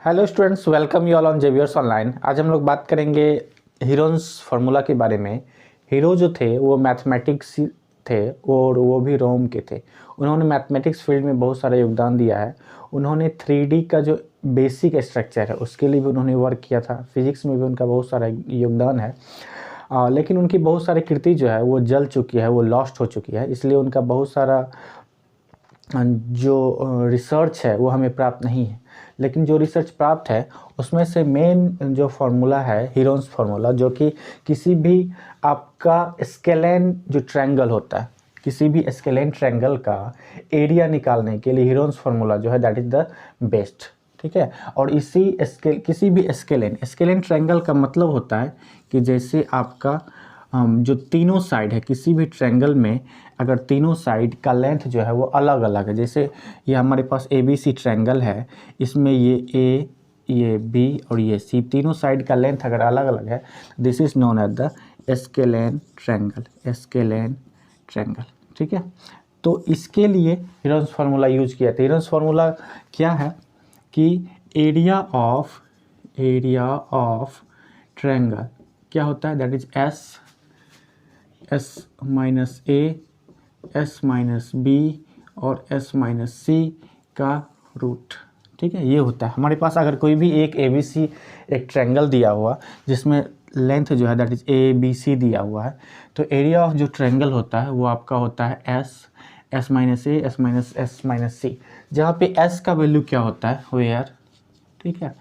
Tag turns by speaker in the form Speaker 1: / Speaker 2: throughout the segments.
Speaker 1: Hello students, welcome you all on Xavier's online. आज हम लोग बात करेंगे हीरोन्स फार्मूला के बारे में। हीरो जो थे वो मैथमेटिक्स थे और वो भी रोम के थे। उन्होंने मैथमेटिक्स फील्ड में बहुत सारा योगदान दिया है। उन्होंने 3D का जो बेसिक स्ट्रक्चर है उसके लिए भी उन्होंने वर्क किया था। फिजिक्स में भी उनका बहुत सारा योगदान है। लेकिन उनकी बहुत सारी कृति जो है वो जल चुकी है, वो लॉस्ट हो चुकी है, इसलिए उनका बहुत सारा जो रिसर्च है वो हमें प्राप्त नहीं है। लेकिन जो रिसर्च प्राप्त है उसमें से मेन जो फार्मूला है हीरोन्स फार्मूला, जो कि किसी भी आपका स्केलेन जो ट्रायंगल होता है, किसी भी स्केलेन ट्रायंगल का एरिया निकालने के लिए हीरोन्स फार्मूला जो है दैट इज़ द बेस्ट। ठीक है। और इसी किसी भी स्केलेन ट्रायंगल का मतलब होता है कि जैसे आपका जो तीनों साइड है किसी भी ट्रायंगल में, अगर तीनों साइड का लेंथ जो है वो अलग अलग है, जैसे ये हमारे पास ABC ट्रायंगल है, इसमें ये A, ये B और ये C, तीनों साइड का लेंथ अगर अलग अलग है, this is known as the scalene triangle. ठीक है। तो इसके लिए हीरोन्स फार्मूला यूज किया था। हीरोन्स फार्मूला क्या है कि एरिया ऑफ ट्रायंगल क्या होता है, that is S minus A, S minus B और S माइनस C का रूट। ठीक है, ये होता है हमारे पास। अगर कोई भी एक ABC एक ट्रायंगल दिया हुआ जिसमें लेंथ जो है दैट इज ABC दिया हुआ है, तो एरिया ऑफ जो ट्रायंगल होता है वो आपका होता है S minus A, S minus C, जहाँ पे S का वैल्यू क्या होता है, वेयर। ठीक है,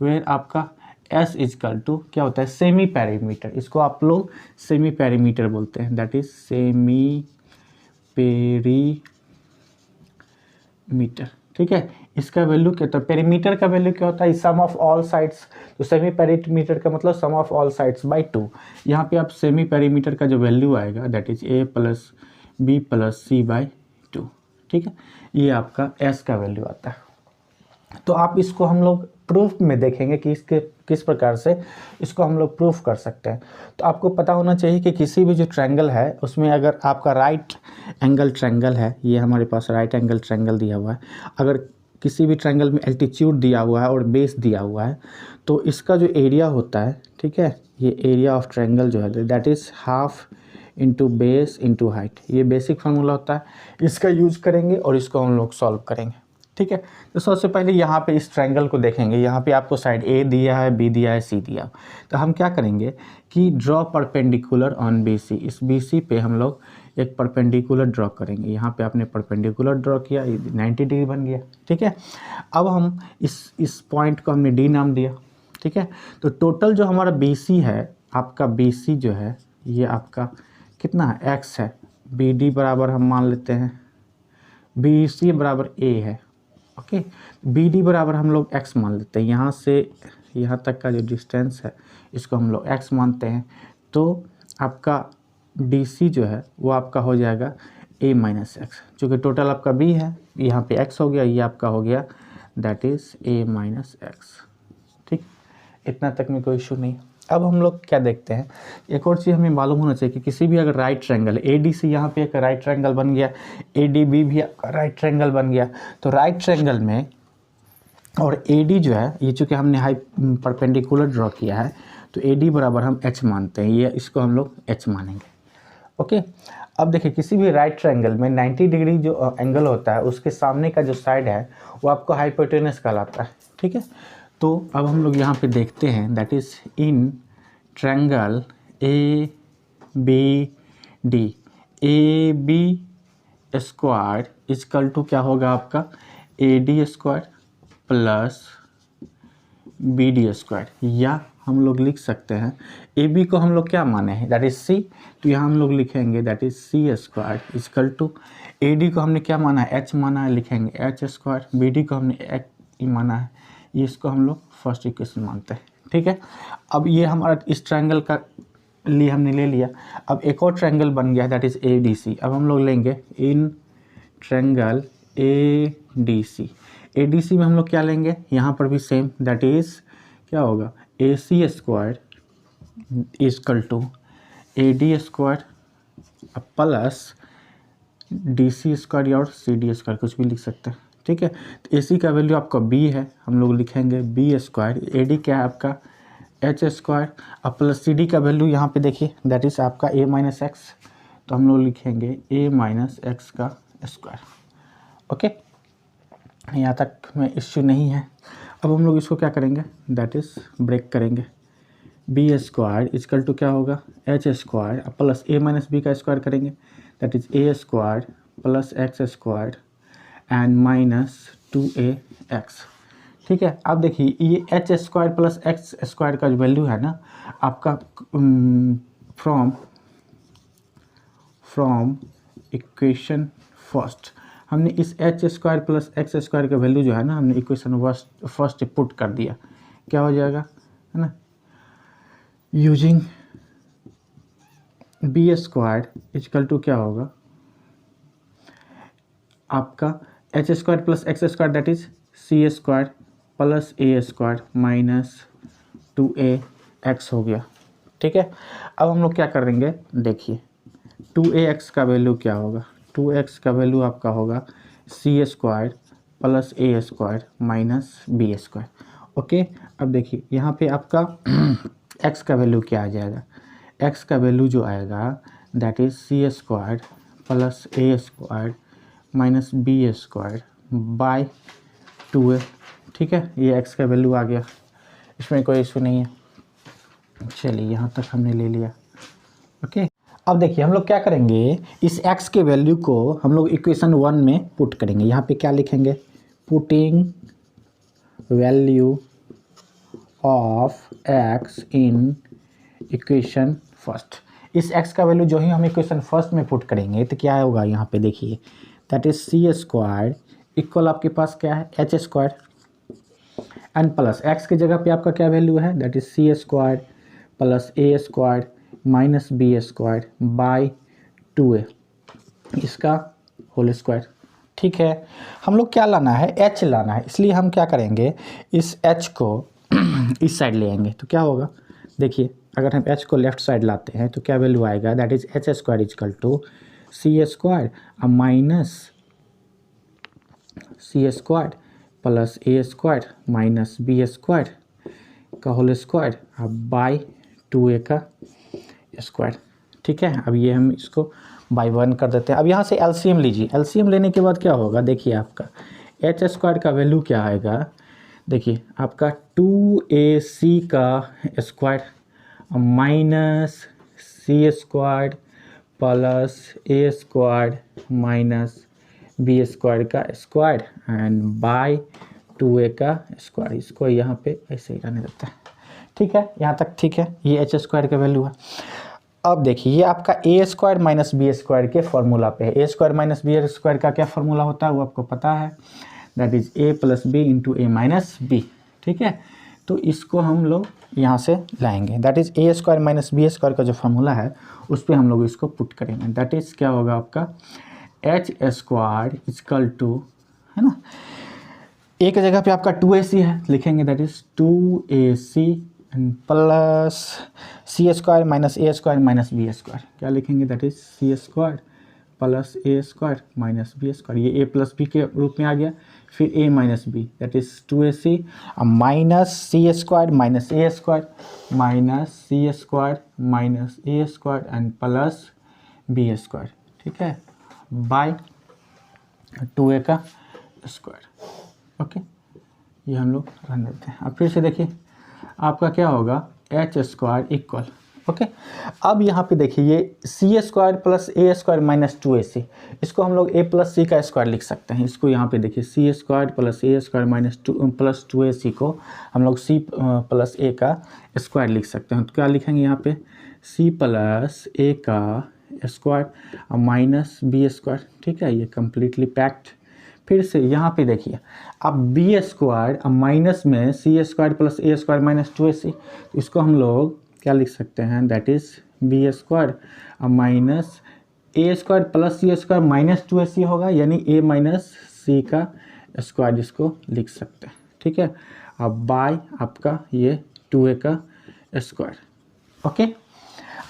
Speaker 1: वेयर आपका S इजकल टू क्या होता है, सेमी पेरीमीटर। इसको आप लोग सेमी पेरीमीटर बोलते हैं, दैट इज सेमी पेरीमीटर। ठीक है, इसका वैल्यू क्या होता है, पेरीमीटर का वैल्यू क्या होता है, सम ऑफ ऑल साइड्स। तो सेमी पेरीमीटर का मतलब सम ऑफ ऑल साइड्स बाय 2। यहाँ पे आप सेमी पेरीमीटर का जो वैल्यू आएगा that is A plus B plus C by 2। ठीक है, ये आपका S का वैल्यू आता है। तो आप इसको हम लोग प्रूफ में देखेंगे कि इसके किस प्रकार से इसको हम लोग प्रूफ कर सकते हैं। तो आपको पता होना चाहिए कि किसी भी जो ट्रायंगल है उसमें अगर आपका राइट एंगल ट्रायंगल है, ये हमारे पास राइट एंगल ट्रायंगल दिया हुआ है, अगर किसी भी ट्रायंगल में एल्टीट्यूड दिया हुआ है और बेस दिया हुआ है, तो इसका जो एरिया होता है, ठीक है, ये एरिया ऑफ ट्रायंगल जो है that is half into base into height. ये बेसिक फार्मूला होता है, इसका यूज करेंगे और इसको हम लोग सॉल्व करेंगे। ठीक है, तो सबसे पहले यहाँ पे इस ट्रायंगल को देखेंगे। यहाँ पे आपको साइड A दिया है, B दिया है, C दिया। तो हम क्या करेंगे कि ड्रॉ परपेंडिकुलर ऑन BC। इस BC पे हम लोग एक परपेंडिकुलर ड्रॉ करेंगे। यहाँ पे आपने परपेंडिकुलर ड्रॉ किया, 90 डिग्री बन गया। ठीक है, अब हम इस पॉइंट को हमने D नाम दिया। ठीक है, तो टोटल जो हमारा BC है, आपका BC जो है ये आपका कितना है, X है। BD बराबर हम मान लेते हैं, BC बराबर A है। ओके, BD बराबर हम लोग X मान लेते हैं। यहाँ से यहाँ तक का जो डिस्टेंस है इसको हम लोग X मानते हैं। तो आपका DC जो है वो आपका हो जाएगा A माइनस एक्स, जो कि टोटल आपका B है, यहाँ पे X हो गया, ये आपका हो गया that is A minus x. ठीक, इतना तक में कोई इशू नहीं। अब हम लोग क्या देखते हैं, एक और चीज़ हमें मालूम होना चाहिए कि किसी भी अगर राइट ट्रायंगल ADC, यहाँ पे एक राइट ट्रायंगल बन गया, ADB भी राइट ट्रायंगल बन गया। तो राइट ट्रायंगल में और AD जो है, ये चूँकि हमने हाई परपेंडिकुलर ड्रॉ किया है, तो AD बराबर हम H मानते हैं, ये इसको हम लोग H मानेंगे। ओके, अब देखिए किसी भी राइट ट्रायंगल में 90 डिग्री जो एंगल होता है उसके सामने का जो साइड है वो आपको हाइपोटेनस कहलाता है। ठीक है, तो अब हम लोग यहाँ पे देखते हैं that is in triangle ABD, AB square equal to क्या होगा आपका AD square plus BD square, या हम लोग लिख सकते हैं AB को हम लोग क्या माने हैं दैट इज़ C, तो यहाँ हम लोग लिखेंगे that is C square equal to AD को हमने क्या माना है, H माना है, लिखेंगे H स्क्वायर। BD को हमने H माना है, ये इसको हम लोग फर्स्ट इक्वेशन मानते हैं। ठीक है, अब ये हमारा इस ट्रायंगल का लिए हमने ले लिया। अब एक और ट्रायंगल बन गया दैट इज़ ADC। अब हम लोग लेंगे इन ट्रायंगल ADC में हम लोग क्या लेंगे, यहाँ पर भी सेम दैट इज़ क्या होगा AC square equal to AD square plus DC square और CD स्क्वायर, कुछ भी लिख सकते हैं। ठीक है। तो AC का वैल्यू आपका B है, हम लोग लिखेंगे B स्क्वायर, AD क्या है आपका H स्क्वायर, अब प्लस CD का वैल्यू यहाँ पे देखिए दैट इज़ आपका A माइनस एक्स, तो हम लोग लिखेंगे A माइनस एक्स का स्क्वायर। ओके, यहाँ तक में इश्यू नहीं है। अब हम लोग इसको क्या करेंगे, दैट इज़ ब्रेक करेंगे। B स्क्वायर इजकल टू क्या होगा H square plus A minus B का स्क्वायर करेंगे, that is A square plus x square and minus 2AX। ठीक है, अब देखिए ये H square plus x square का जो वैल्यू है ना आपका फ्रॉम इक्वेशन फर्स्ट, हमने इस H square plus x square का वैल्यू जो है ना हमने इक्वेशन फर्स्ट पुट कर दिया, क्या हो जाएगा है ना, using B square equal to क्या होगा आपका H square plus x square that is C square plus A square minus 2AX हो गया। ठीक है, अब हम लोग क्या करेंगे, देखिए 2AX का वैल्यू क्या होगा, 2x का वैल्यू आपका होगा C square plus A square minus B square. Okay, अब देखिए यहाँ पे आपका x का वैल्यू क्या आ जाएगा, x का वैल्यू जो आएगा that is C square plus A square minus B square by 2a। ठीक है, ये x का वैल्यू आ गया, इसमें कोई इशू नहीं है। चलिए यहाँ तक हमने ले लिया। ओके, अब देखिए हम लोग क्या करेंगे, इस x के वैल्यू को हम लोग इक्वेशन 1 में पुट करेंगे। यहाँ पे क्या लिखेंगे, putting value of x in equation first. इस x का वैल्यू जो ही हम इक्वेशन फर्स्ट में पुट करेंगे तो क्या होगा, यहाँ पे देखिए that is C square equal आपके पास क्या है H square and plus x की जगह पे आपका क्या वैल्यू है that is C square plus A square minus B square by 2a इसका होल स्क्वायर। ठीक है, हम लोग क्या लाना है, h लाना है, इसलिए हम क्या करेंगे इस h को इस साइड ले आएंगे तो क्या होगा, देखिए अगर हम h को लेफ्ट साइड लाते हैं तो क्या वैल्यू आएगा that is H square equal to C square minus C square plus A square minus B square का होल स्क्वायर बाय 2a का स्क्वायर। ठीक है, अब ये हम इसको बाय 1 कर देते हैं। अब यहाँ से एलसीएम लीजिए, एलसीएम लेने के बाद क्या होगा, देखिए आपका H स्क्वायर का वैल्यू क्या आएगा, देखिए आपका 2AC का square minus C square plus A square minus B square का स्क्वायर एंड बाय 2a का स्क्वायर। इसको यहाँ पे ऐसे ही रहने देते हैं। ठीक है, यहाँ तक ठीक है, ये H स्क्वायर का वैल्यू है। अब देखिए ये आपका A square minus B square के फॉर्मूला पे है। A square minus B square का क्या फॉर्मूला होता है वो आपको पता है, that is A plus B into A minus B. ठीक है, तो इसको हम लोग यहाँ से लाएंगे, that is A square minus B square का जो फार्मूला है उस पर हम लोग इसको पुट करेंगे, दैट इज क्या होगा आपका H स्क्वायर इजकल टू है ना, A की जगह पे आपका 2AC है, लिखेंगे that is 2AC plus C square minus A square minus B square, क्या लिखेंगे that is C square plus A square minus B square, ये A प्लस B के रूप में आ गया, फिर A minus B that is 2AC minus C square minus A square minus C square minus A square and plus B square. ठीक है, bye 2a का square. Okay, ये हम लोग रन देते हैं। अब फिर से देखिए आपका क्या होगा H स्क्वायर इक्वल। ओके, अब यहाँ पे देखिए ये C square plus A square minus 2AC, इसको हम लोग A प्लस C का स्क्वायर लिख सकते हैं। इसको यहाँ पे देखिए C square plus A square minus plus 2AC को हम लोग C प्लस A का स्क्वायर लिख सकते हैं। तो क्या लिखेंगे यहाँ पे C प्लस A का स्क्वायर माइनस B स्क्वायर। ठीक है, ये कम्प्लीटली पैक्ड। फिर से यहाँ पे देखिए अब B स्क्वायर माइनस में C square plus A square minus 2AC, इसको हम लोग क्या लिख सकते हैं that is B square minus A square plus C square minus 2AC होगा, यानी A माइनस C का स्क्वायर इसको लिख सकते हैं। ठीक है, अब बाय आपका ये 2a का स्क्वायर। ओके,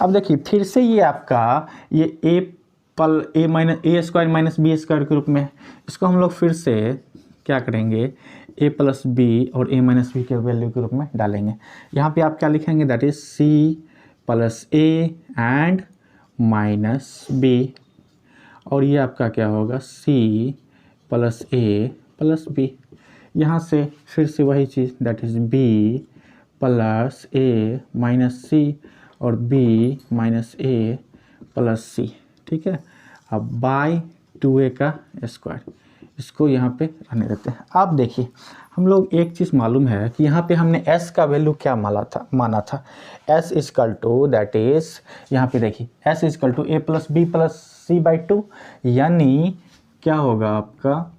Speaker 1: अब देखिए फिर से ये आपका ये A minus A square minus B square के रूप में, इसको हम लोग फिर से क्या करेंगे, ए प्लस बी और ए माइनस बी के वैल्यू के रूप में डालेंगे। यहाँ पे आप क्या लिखेंगे, that is C plus A and minus B, और ये आपका क्या होगा, C plus A plus B. यहाँ से फिर से वही चीज़, that is B plus A minus C और B minus A plus C. ठीक है, अब बाई 2a का स्क्वायर, इसको यहाँ पे रहने देते हैं। आप देखिए, हम लोग एक चीज़ मालूम है कि यहाँ पे हमने s का वैल्यू क्या माना था, s equal to that is, यहाँ पे देखिए s equal to A plus B plus C by 2, यानी क्या होगा आपका,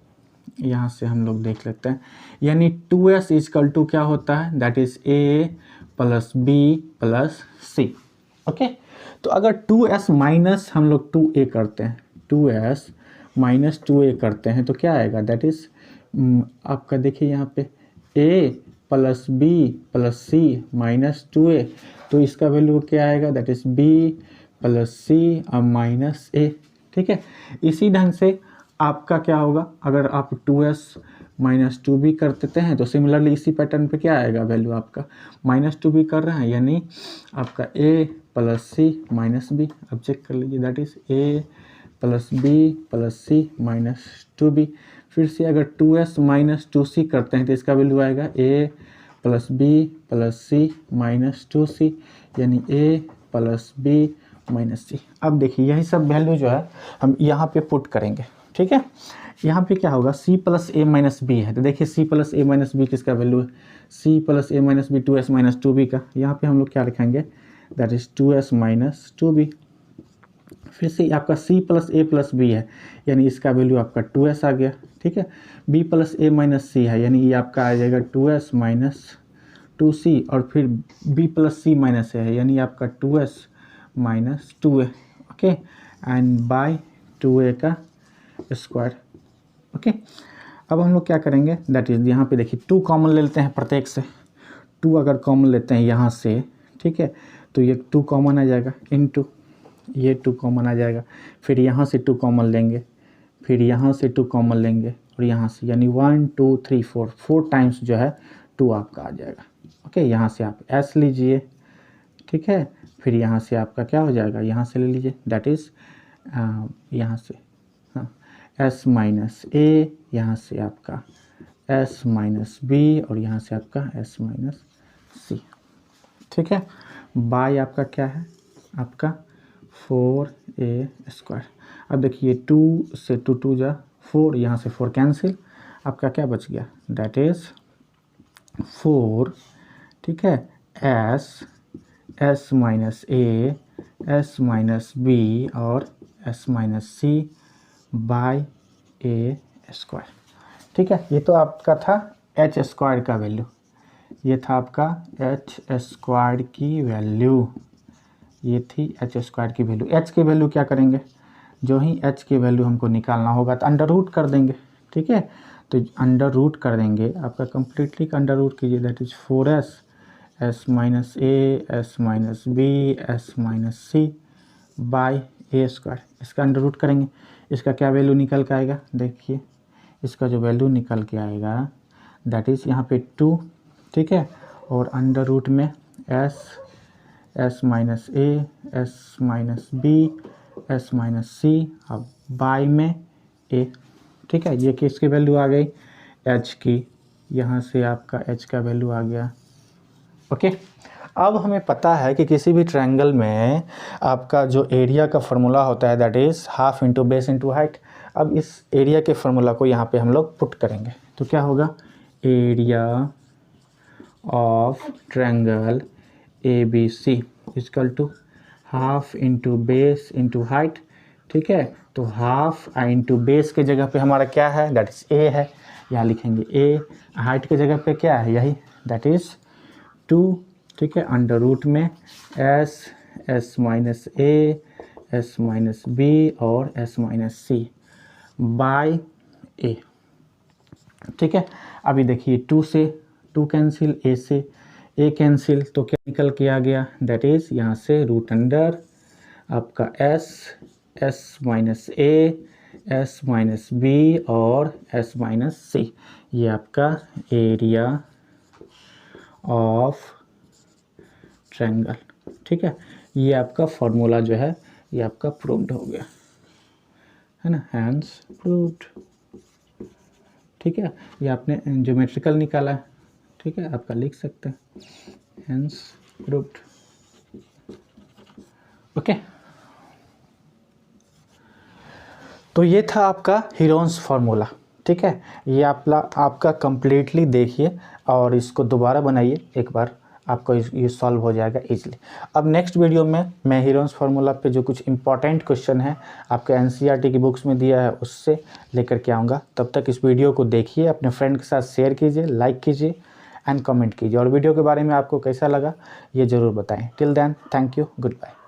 Speaker 1: यहाँ से हम लोग देख लेते हैं, यानी 2s इजकल टू क्या होता है, that is a plus B plus C. Okay, तो अगर 2s माइनस हम लोग 2a करते हैं, 2s माइनस 2a करते हैं तो क्या आएगा, दैट इज आपका देखिए यहाँ पे a plus B plus C minus 2a, तो इसका वैल्यू क्या आएगा, that is b plus C और माइनस a। ठीक है, इसी ढंग से आपका क्या होगा, अगर आप 2s माइनस 2b कर देते हैं तो सिमिलरली इसी पैटर्न पे क्या आएगा वैल्यू आपका, माइनस 2b कर रहे हैं, यानी आपका a plus C minus B. अब चेक कर लीजिए, that is a plus B plus C minus 2b। फिर से अगर 2s माइनस 2c करते हैं तो इसका वैल्यू आएगा a plus B plus C minus 2c, यानी a plus B minus C. अब देखिए यही सब वैल्यू जो है हम यहाँ पे पुट करेंगे। ठीक है, यहाँ पे क्या होगा, c plus A minus B है, तो देखिए c plus A minus B किसका वैल्यू है, c plus A minus B 2s minus 2b का। यहाँ पे हम लोग क्या लिखेंगे, that is 2s minus 2b। फिर से आपका c plus A plus B है, यानी इसका वैल्यू आपका 2s आ गया। ठीक है, b प्लस ए माइनस सी है, यानी ये आपका आ जाएगा 2s माइनस 2c, और फिर b प्लस सी माइनस है, यानी आपका 2s minus 2a। Okay, and bye 2a का स्क्वायर। ओके, अब हम लोग क्या करेंगे, दैट इज यहाँ पे देखिए 2 कॉमन ले लेते हैं प्रत्येक से, 2 अगर कॉमन लेते हैं यहाँ से, ठीक है, तो ये 2 कॉमन आ जाएगा, इनटू ये 2 कॉमन आ जाएगा, फिर यहाँ से 2 कॉमन लेंगे, फिर यहाँ से 2 कॉमन लेंगे, और यहाँ से, यानी 1 2 3 4 टाइम्स जो है 2 आपका आ जाएगा। ओके, यहाँ से आप s लीजिए, ठीक है, फिर यहाँ से आपका क्या हो जाएगा, यहाँ से ले लीजिए, दैट इज़ यहाँ से s माइनस ए, यहाँ से आपका s माइनस बी, और यहाँ से आपका s माइनस सी। ठीक है, बाय आपका क्या है, आपका 4a स्क्वायर। अब देखिए 2 से 2 2 जा 4, यहाँ से 4 कैंसिल, आपका क्या बच गया, दैट इज़ 4, ठीक है, s minus A, s minus B और s minus C by A square. ठीक है, ये तो आपका था h स्क्वायर का वैल्यू, ये था आपका h स्क्वायर की वैल्यू, ये थी h स्क्वायर की वैल्यू। h की वैल्यू क्या करेंगे, जो ही h की वैल्यू हमको निकालना होगा तो अंडर रूट कर देंगे। ठीक है, तो अंडर रूट कर देंगे, आपका कम्प्लीटली अंडर रूट कीजिए, that is 4s s minus A, s minus B, s minus C by A square. इसका अंडर रूट करेंगे, इसका क्या वैल्यू निकल के आएगा, देखिए इसका जो वैल्यू निकल के आएगा दैट इज़ यहाँ पे 2, ठीक है, और अंडर रूट में s minus A, s minus B, s minus C, अब बाय में a। ठीक है, ये किसकी वैल्यू आ गई, h की, यहाँ से आपका h का वैल्यू आ गया। ओके, अब हमें पता है कि किसी भी ट्रायंगल में आपका जो एरिया का फार्मूला होता है that is half into base into height. अब इस एरिया के फार्मूला को यहाँ पे हम लोग पुट करेंगे, तो क्या होगा, area of triangle A B C equal to half into base into height. ठीक है, तो हाफ इंटू बेस के जगह पे हमारा क्या है, दैट इज़ ए है, यहाँ लिखेंगे ए, हाइट के जगह पे क्या है, यही दैट इज़ 2। ठीक है, अंडर रूट में s minus A, s minus B और s माइनस सी बाय ए। ठीक है, अभी देखिए 2 से 2 कैंसिल, a से a कैंसिल, तो क्या निकल के आ गया, दैट इज़ यहाँ से रूट अंडर आपका s माइनस ए, एस माइनस बी और एस माइनस सी, ये आपका एरिया ऑफ ट्रायंगल। ठीक है, ये आपका फॉर्मूला जो है ये आपका प्रूव्ड हो गया है ना, हैंस प्रूव्ड। ठीक है, ये आपने ज्योमेट्रिकल निकाला है। ठीक है, आपका लिख सकते हैं हैंस प्रूव्ड। ओके, तो ये था आपका हीरोन्स फार्मूला। ठीक है, ये आपका कंप्लीटली देखिए और इसको दोबारा बनाइए एक बार, आपको ये सॉल्व हो जाएगा इजीली। अब नेक्स्ट वीडियो में मैं हीरोन्स फार्मूला पे जो कुछ इंपॉर्टेंट क्वेश्चन है आपके एनसीईआरटी की बुक्स में दिया है उससे लेकर के आऊँगा। तब तक इस वीडियो को देखिए, अपने फ्रेंड के साथ शेयर कीजिए, लाइक कीजिए एंड कमेंट कीजिए, और वीडियो के बारे में आपको कैसा लगा ये ज़रूर बताएं। Till then, thank you, good bye.